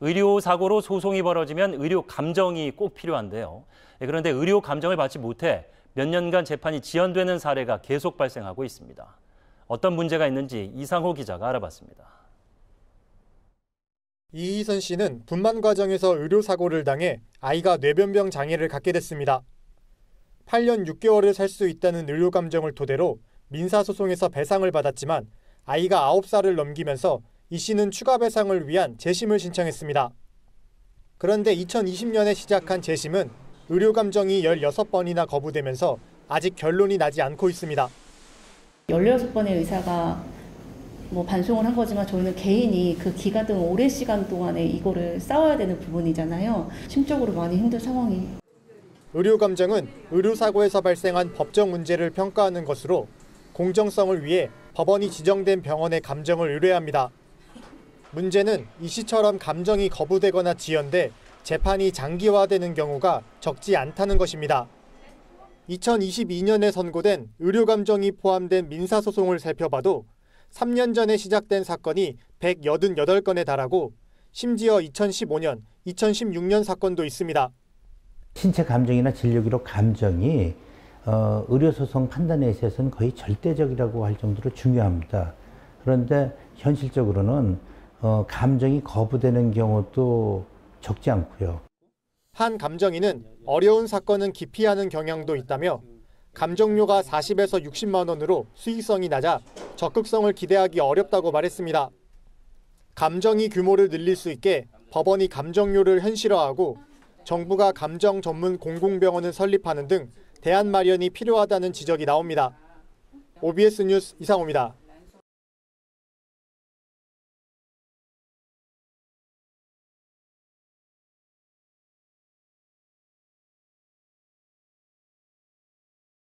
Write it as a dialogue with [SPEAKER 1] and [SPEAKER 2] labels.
[SPEAKER 1] 의료 사고로 소송이 벌어지면 의료 감정이 꼭 필요한데요. 그런데 의료 감정을 받지 못해 몇 년간 재판이 지연되는 사례가 계속 발생하고 있습니다. 어떤 문제가 있는지 이상호 기자가 알아봤습니다.
[SPEAKER 2] 이희선 씨는 분만 과정에서 의료사고를 당해 아이가 뇌변병 장애를 갖게 됐습니다. 8년 6개월을 살 수 있다는 의료 감정을 토대로 민사소송에서 배상을 받았지만 아이가 9살을 넘기면서 이 씨는 추가 배상을 위한 재심을 신청했습니다. 그런데 2020년에 시작한 재심은 의료 감정이 16번이나 거부되면서 아직 결론이 나지 않고 있습니다.
[SPEAKER 3] 16번의 의사가 반송을 한 거지만 저희는 개인이 그 기간 동안 오랜 시간 동안에 이거를 싸워야 되는 부분이잖아요. 심적으로 많이 힘든 상황이.
[SPEAKER 2] 의료 감정은 의료사고에서 발생한 법적 문제를 평가하는 것으로 공정성을 위해 법원이 지정된 병원에 감정을 의뢰합니다. 문제는 이 씨처럼 감정이 거부되거나 지연돼 재판이 장기화되는 경우가 적지 않다는 것입니다. 2022년에 선고된 의료 감정이 포함된 민사소송을 살펴봐도 3년 전에 시작된 사건이 188건에 달하고 심지어 2015년, 2016년 사건도 있습니다.
[SPEAKER 4] 신체 감정이나 진료기록 감정이 의료소송 판단에 있어서는 거의 절대적이라고 할 정도로 중요합니다. 그런데 현실적으로는 감정이 거부되는 경우도 적지 않고요.
[SPEAKER 2] 한 감정인은 어려운 사건은 기피하는 경향도 있다며 감정료가 40에서 60만 원으로 수익성이 낮아 적극성을 기대하기 어렵다고 말했습니다. 감정이 규모를 늘릴 수 있게 법원이 감정료를 현실화하고 정부가 감정 전문 공공병원을 설립하는 등 대안 마련이 필요하다는 지적이 나옵니다. OBS 뉴스 이상호입니다.